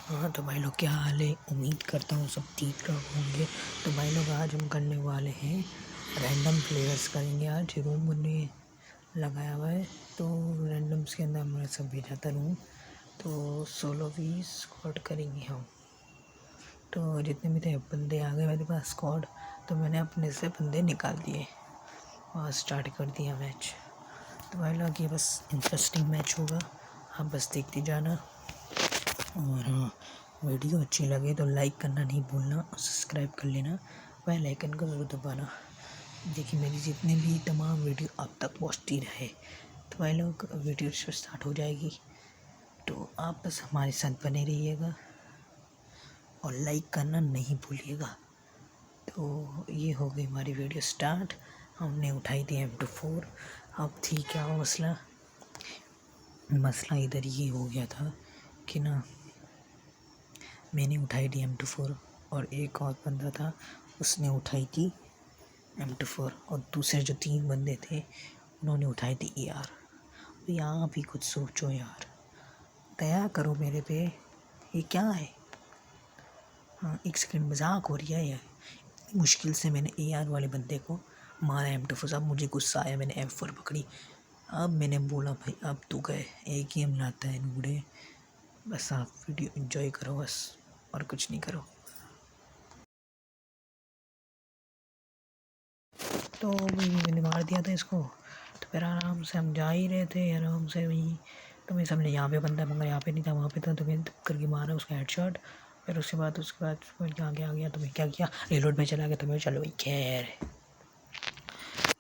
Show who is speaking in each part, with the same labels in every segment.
Speaker 1: हाँ तो भाई लोग क्या हाल है। उम्मीद करता हूँ सब ठीक होंगे। तो भाई लोग आज हम करने वाले हैं रैंडम प्लेयर्स करेंगे। आज रूम ने लगाया हुआ है तो रैंडम्स के अंदर हमारा सब भेजा था रूम। तो 16-20 स्क्वाड करेंगे हम। तो जितने भी थे बंदे आ गए मेरे पास स्क्वाड, तो मैंने अपने से बंदे निकाल दिए और स्टार्ट कर दिया मैच। तो भाई लोग ये बस इंटरेस्टिंग मैच होगा, आप बस देखते जाना। और हाँ, वीडियो अच्छी लगे तो लाइक करना नहीं भूलना और सब्सक्राइब कर लेना, बेल आइकन को ज़रूर दबाना। देखिए मेरी जितने भी तमाम वीडियो आप तक पहुंचती रहे। तो भाई लोग वीडियो स्टार्ट हो जाएगी, तो आप बस हमारे साथ बने रहिएगा और लाइक करना नहीं भूलिएगा। तो ये हो गई हमारी वीडियो स्टार्ट। हमने उठाई थी M24। अब थी क्या मसला इधर ये हो गया था कि ना, मैंने उठाई थी M24 और एक और बंदा था उसने उठाई थी M24 और दूसरे जो 3 बंदे थे उन्होंने उठाई थी AR। तो यहाँ भी कुछ सोचो यार, दया करो मेरे पे, ये क्या है। हाँ एक सेकंड, मजाक हो रही है यार। इतनी मुश्किल से मैंने AR वाले बंदे को मारा M24। अब मुझे गुस्सा आया, मैंने M4 पकड़ी। अब मैंने बोला भाई अब तू गए, एक ही हम लाता है नूडे। बस आप वीडियो एंजॉय करो बस, और कुछ नहीं करो। तो वही मैंने मार दिया था इसको। तो फिर आराम से हम जा ही रहे थे आराम से वहीं। तो मैं समझे यहाँ पे बंदा, मगर यहाँ पे नहीं था, वहाँ पे था। तो मैंने करके मारा उसका हेडशॉट। फिर उसके बाद आगे आ गया। तो मैं क्या किया, रिलोड पे चला गया। तो मैं चलो भाई खैर,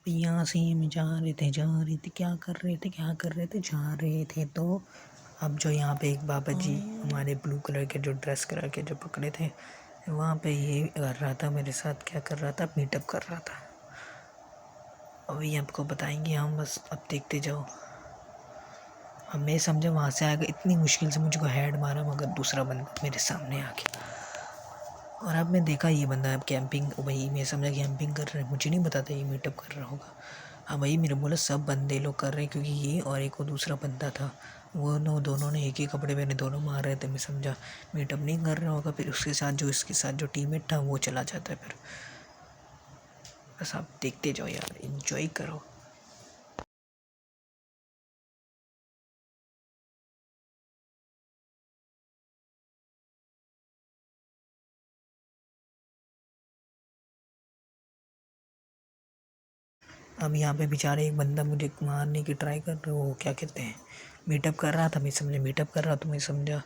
Speaker 1: यहाँ से हम जा रहे थे क्या कर रहे थे, जा रहे थे। तो अब जो यहाँ पे एक बाबा जी हमारे ब्लू कलर के जो ड्रेस कलर के जो पकड़े थे, वहाँ पे ये कर रहा था मेरे साथ, क्या कर रहा था, मीटअप कर रहा था। अभी आपको बताएंगे हम, बस अब देखते जाओ। अब मैं समझा वहाँ से आएगा, इतनी मुश्किल से मुझको हेड मारा, मगर दूसरा बंदा मेरे सामने आ गया। और अब मैं देखा ये बंदा अब कैंपिंग, वही मैं समझा कैंपिंग कर रहा है, मुझे नहीं पता था ये मीटअप कर रहा होगा। हाँ वही मेरे बोला सब बंदे लोग कर रहे हैं, क्योंकि ये और एक वो दूसरा बंदा था, वो दोनों ने एक ही कपड़े पहने, दोनों मार रहे थे। मैं समझा मीटअप नहीं कर रहा होगा। फिर उसके साथ जो इसके साथ जो टीममेट था वो चला जाता है। फिर बस आप देखते जाओ यार, एंजॉय करो। अब यहाँ पे बेचारे एक बंदा मुझे मारने की ट्राई कर रहा, वो क्या कहते हैं, मीटअप कर रहा था। मैं समझा मीटअप कर रहा, तो मैं समझा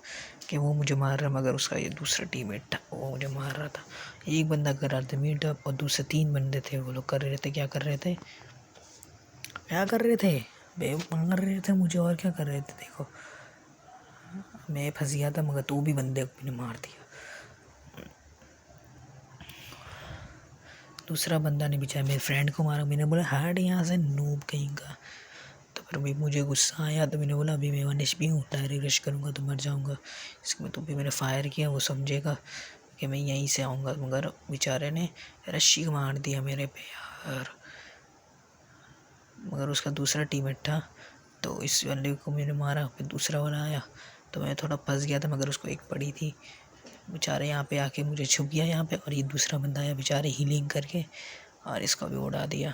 Speaker 1: कि वो मुझे मार रहा, मगर उसका ये दूसरा टीममेट था वो मुझे मार रहा था। एक बंदा कर रहा था मीटअप और दूसरे 3 बंदे थे, वो लोग कर रहे थे, क्या कर रहे थे, बे मार रहे थे मुझे। और क्या कर रहे थे देखो, मैं फंस गया था, मगर तो भी बंदे को मैंने मार दिया। दूसरा बंदा ने बेचारा मेरे फ्रेंड को मारा। मैंने बोला हट यहाँ से नूब कहीं का। तो फिर भी मुझे गुस्सा आया, तो मैंने बोला अभी मैं 1 HP हूँ, डायरेक्ट रश करूँगा तो मर जाऊँगा इसमें। तो भी मैंने फायर किया, वो समझेगा कि मैं यहीं से आऊँगा, मगर बेचारे ने रस्सी मार दिया मेरे पे यार। मगर उसका दूसरा टीममेट था, तो इस वाले को मैंने मारा, फिर दूसरा वाला आया, तो मैं थोड़ा फंस गया था, मगर उसको एक पड़ी थी। बेचारे यहाँ पे आके मुझे छुप गया यहाँ पे, और ये दूसरा बंदा आया बेचारे हीलिंग करके, और इसको भी उड़ा दिया।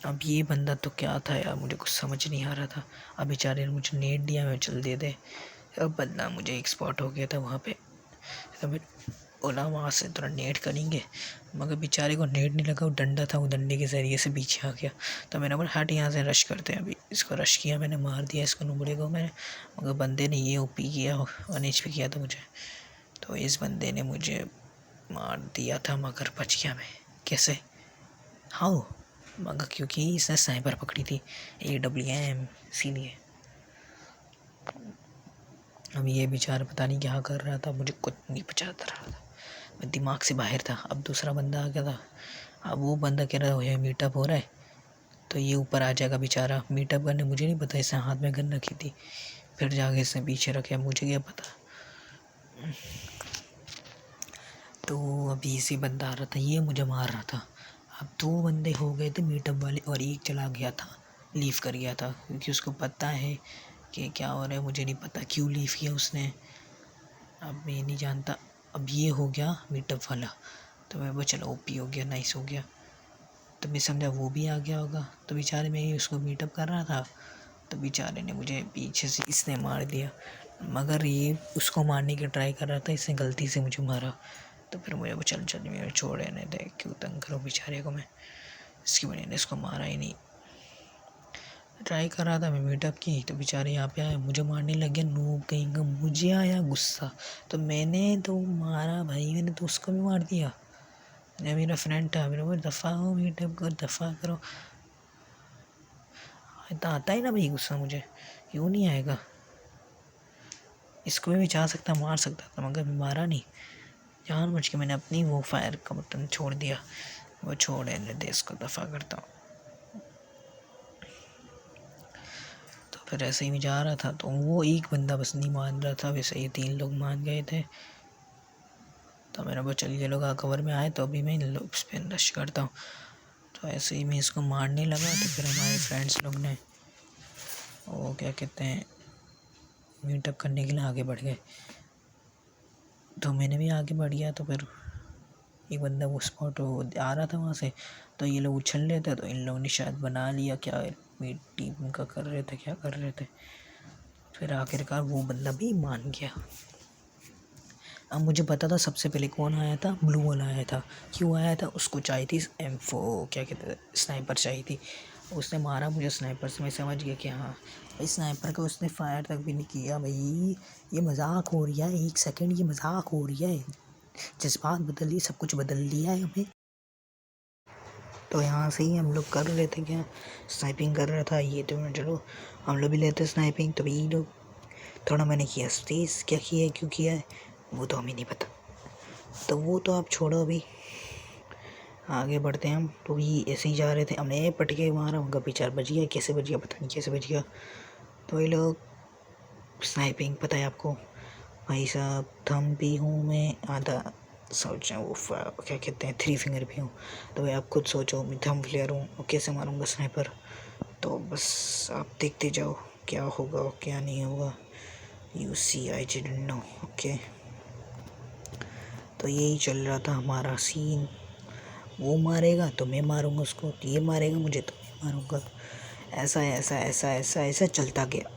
Speaker 1: अब ये बंदा तो क्या था यार, मुझे कुछ समझ नहीं आ रहा था। अब बेचारे ने मुझे नेट दिया, मैं चल दे दे। अब बंदा मुझे एक स्पॉट हो गया था वहाँ पे, तो मैं बोला वहाँ से थोड़ा नेट करेंगे, मगर बेचारे को नेट नहीं लगा, वो डंडा था, वो डंडे के ज़रिए से पीछे आ गया। तो मैंने बोला हट यहाँ से, रश करते हैं। अभी इसको रश किया, मैंने मार दिया इसको, नुबड़े को मैंने, मगर बंदे ने ये ओपी किया, 1 HP किया था मुझे। तो इस बंदे ने मुझे मार दिया था, मगर बच गया मैं। कैसे, हाउ, मगर क्योंकि इसने स्नाइपर पकड़ी थी, AWM, इसीलिए। अब ये बेचारा पता नहीं क्या कर रहा था, मुझे कुछ नहीं पता रहा था, मैं दिमाग से बाहर था। अब दूसरा बंदा आ गया था, अब वो बंदा कह रहा है मीटअप हो रहा है, तो ये ऊपर आ जाएगा बेचारा मीटअप करने। मुझे नहीं पता इसने हाथ में गन रखी थी, फिर जाके इसने पीछे रखे, मुझे क्या पता। तो अभी इसी बंदा आ रहा था, ये मुझे मार रहा था। अब 2 बंदे हो गए थे मीटअप वाले, और एक चला गया था, लीव कर गया था, क्योंकि उसको पता है कि क्या हो रहा है, मुझे नहीं पता क्यों लीव किया उसने, अब मैं नहीं जानता। अब ये हो गया मीटअप वाला, तो मैं वो चलो ओपी हो गया, नाइस हो गया। तो मैं समझा वो भी आ गया होगा, तो बेचारे मैं ही उसको मीटअप कर रहा था, तो बेचारे ने मुझे पीछे से इसने मार दिया, मगर ये उसको मारने की ट्राई कर रहा था, इसने गलती से मुझे मारा। तो फिर मुझे वो चल मेरे छोड़े नहीं दे, क्यों तंग करो बेचारे को मैं, इसकी वजह ने इसको मारा ही नहीं। ट्राई कर रहा था मैं मीटअप की, तो बेचारे यहाँ पे आए, मुझे मारने लग गया, नूब कहीं का। मुझे आया गुस्सा, तो मैंने तो मारा भाई, मैंने तो उसको भी मार दिया। मेरा फ्रेंड था, मेरा वो दफ़ा हो मीटअप कर, दफ़ा करो। इतना आता ही ना भाई गुस्सा मुझे, क्यों नहीं आएगा। इसको भी चाह सकता, मार सकता था, मगर मारा नहीं। जानबूझ के मैंने अपनी वो फायर का बटन छोड़ दिया, वो छोड़े ने दे, इसको दफ़ा करता हूँ। तो फिर ऐसे ही मैं जा रहा था, तो वो एक बंदा बस नहीं मान रहा था, वैसे ये 3 लोग मान गए थे। तो मेरा वो चल, ये लोग कवर में आए, तो अभी मैं इन लोग पे रश करता हूँ। तो ऐसे ही मैं इसको मारने लगा, तो फिर हमारे फ्रेंड्स लोग ने वो क्या कहते हैं मीटअप करने के लिए आगे बढ़ गए, तो मैंने भी आगे बढ़ गया। तो फिर एक बंदा वो स्पॉट आ रहा था वहाँ से, तो ये लोग उछल रहे थे, तो इन लोगों ने शायद बना लिया, क्या टीम का कर रहे थे, क्या कर रहे थे। फिर आखिरकार वो बंदा भी मान गया। अब मुझे पता था सबसे पहले कौन आया था, ब्लू वाला आया था। क्यों आया था, उसको चाहिए थी M4 क्या कहते हैं स्नाइपर चाहिए थी। उसने मारा मुझे स्नाइपर से, मैं समझ गया कि हाँ भाई स्नाइपर का उसने फायर तक भी नहीं किया। भाई ये मजाक हो रही है, 1 सेकंड ये मजाक हो रही है, जज्बात बदल दिए, सब कुछ बदल दिया है हमें। तो यहाँ से ही हम लोग कर रहे थे, क्या स्नाइपिंग कर रहा था ये, तो चलो हम लोग भी लेते स्नाइपिंग। तो ये लोग थोड़ा मैंने किया स्टेज, क्या किया है क्यों किया है वो तो हमें नहीं पता, तो वो तो आप छोड़ो, अभी आगे बढ़ते हैं हम। तो ये ऐसे ही जा रहे थे, हमने पटके मारा, उनका पीछा बच गया, कैसे बच गया पता नहीं, कैसे बच गया। तो ये लोग स्नाइपिंग पता है आपको भाई साहब, थम भी हूँ मैं आधा, सोचें वो क्या कहते हैं 3 फिंगर भी हूँ। तो भाई आप खुद सोचो, मैं थम प्लेयर हूँ और कैसे मारूँगा स्नाइपर। तो बस आप देखते जाओ क्या होगा और क्या नहीं होगा, you see I didn't know. Okay, तो यही चल रहा था हमारा सीन, वो मारेगा तो मैं मारूंगा उसको, तो ये मारेगा मुझे तो मैं मारूंगा, ऐसा ऐसा ऐसा ऐसा ऐसा चलता गया।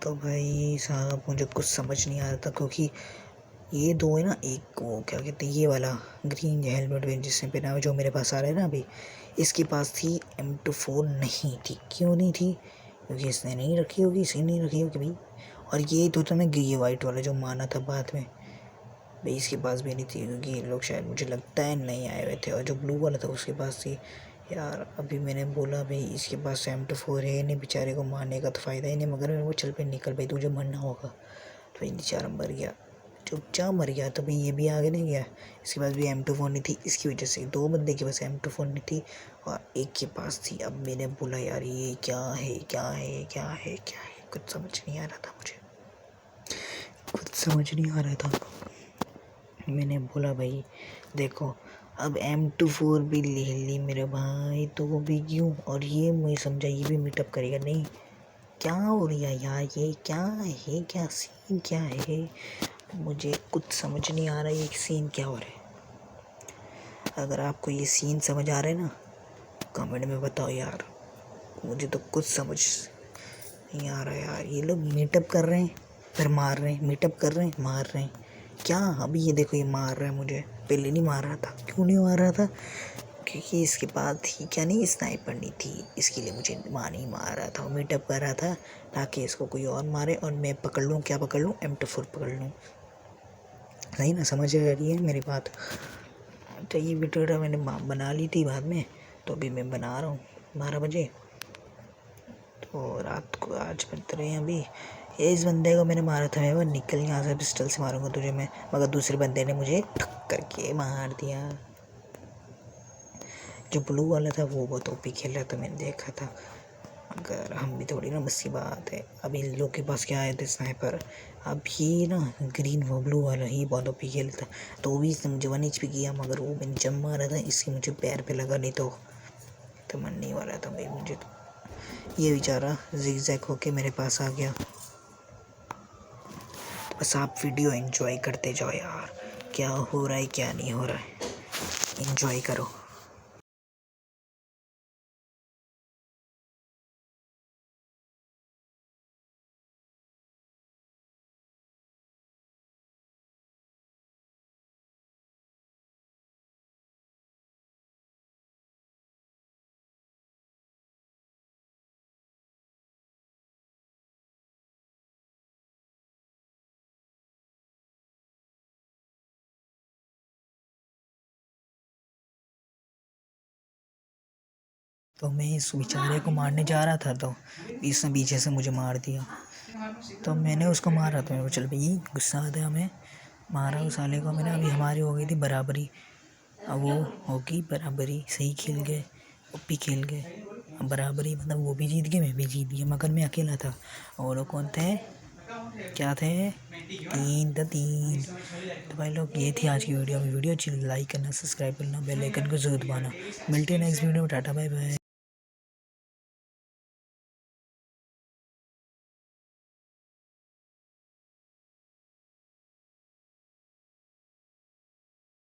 Speaker 1: तो भाई साहब मुझे कुछ समझ नहीं आ रहा था, क्योंकि ये दो है ना, एक वो क्या कहते हैं ये वाला ग्रीन हेलमेट में जिसने पहना है, जो मेरे पास आ रहा है ना अभी, इसके पास थी M24 नहीं थी। क्यों नहीं थी, क्योंकि इसने नहीं रखी होगी, इसने नहीं रखी होगी भाई। और ये तो मैं ये वाइट वाला जो माना था बाद में भाई, इसके पास भी नहीं थी, क्योंकि ये लोग शायद मुझे लगता है नहीं आए हुए थे। और जो ब्लू वाला था उसके पास थी। यार अभी मैंने बोला भाई इसके पास M24 है नहीं, बेचारे को मारने का तो फ़ायदा ही नहीं, मगर वो चल पे निकल भाई, तुझे मरना होगा। तो भाई बेचारा मर गया, चुपचाप मर गया। तो भाई ये भी आगे नहीं गया, इसके पास भी M24 नहीं थी, इसकी वजह से 2 बंदे के पास M24 नहीं थी और एक के पास थी। अब मैंने बोला यार ये क्या है क्या है क्या है क्या है, कुछ समझ नहीं आ रहा था, मुझे कुछ समझ नहीं आ रहा था। मैंने बोला भाई देखो अब M24 भी ले ली मेरे भाई, तो वो भी क्यों, और ये मैं समझा ये भी मीटअप करेगा नहीं। क्या हो रही है यार, ये क्या है, क्या सीन क्या है, मुझे कुछ समझ नहीं आ रहा ये सीन क्या हो रहा है। अगर आपको ये सीन समझ आ रहा है ना कमेंट में बताओ यार, मुझे तो कुछ समझ नहीं आ रहा यार। ये लोग मीटअप कर रहे हैं फिर मार रहे हैं, मीटअप कर रहे हैं मार रहे हैं, क्या अभी ये देखो ये मार रहा है मुझे, पहले नहीं मार रहा था। क्यों नहीं मार रहा था, क्योंकि इसके पास थी क्या नहीं स्नाइपर नहीं थी, इसके लिए मुझे नहीं मार रहा था, मीटअप कर रहा था ताकि इसको कोई और मारे और मैं पकड़ लूँ, क्या पकड़ लूँ M24 पकड़ लूँ। सही ना, समझ आ रही है मेरी बात। तो ये वीडियो मैंने बना ली थी बाद में, तो अभी मैं बना रहा हूँ 12 बजे। तो रात को आज बज रहे हैं अभी, इस बंदे को मैंने मारा था, मैं वो निकल यहाँ से पिस्टल से मारूंगा तुझे मैं, मगर दूसरे बंदे ने मुझे ठक करके मार दिया। जो ब्लू वाला था वो बहुत ओपी खेल रहा था, मैंने देखा था। मगर हम भी थोड़ी ना बस की बात है। अब इन लोग के पास क्या आए थे स्नाइपर। अब ये ना ग्रीन व ब्लू वाला ही बहुत ओपी खेलता, तो भी इसने मुझे 1 HP किया, मगर वो मैंने जब मारा था इसके मुझे पैर पे लगा, नहीं तो मरने वाला था भाई मुझे। तो ये बेचारा ज़िगज़ैग होके मेरे पास आ गया। बस आप वीडियो एंजॉय करते जाओ यार, क्या हो रहा है क्या नहीं हो रहा है, एंजॉय करो। तो मैं इस बेचारे को मारने जा रहा था, तो इसने पीछे से मुझे मार दिया। तो मैंने उसको मारा, तो मेरे को चल भाई गुस्सा आता है, हमें मारा उस साले को मैंने। अभी हमारी हो गई थी बराबरी। अब वो होगी बराबरी, सही खेल गए, ओपी खेल गए। अब बराबरी मतलब वो भी जीत गए मैं भी जीत गया, मगर मैं अकेला था। और वो कौन थे, क्या थे, 3 तो भाई लोग ये थी आज की वीडियो। वीडियो अच्छी लाइक करना, सब्सक्राइब करना, बेल आइकन को जरूर दबाना। मिलते हैं नेक्स्ट वीडियो में। Tata bye bye.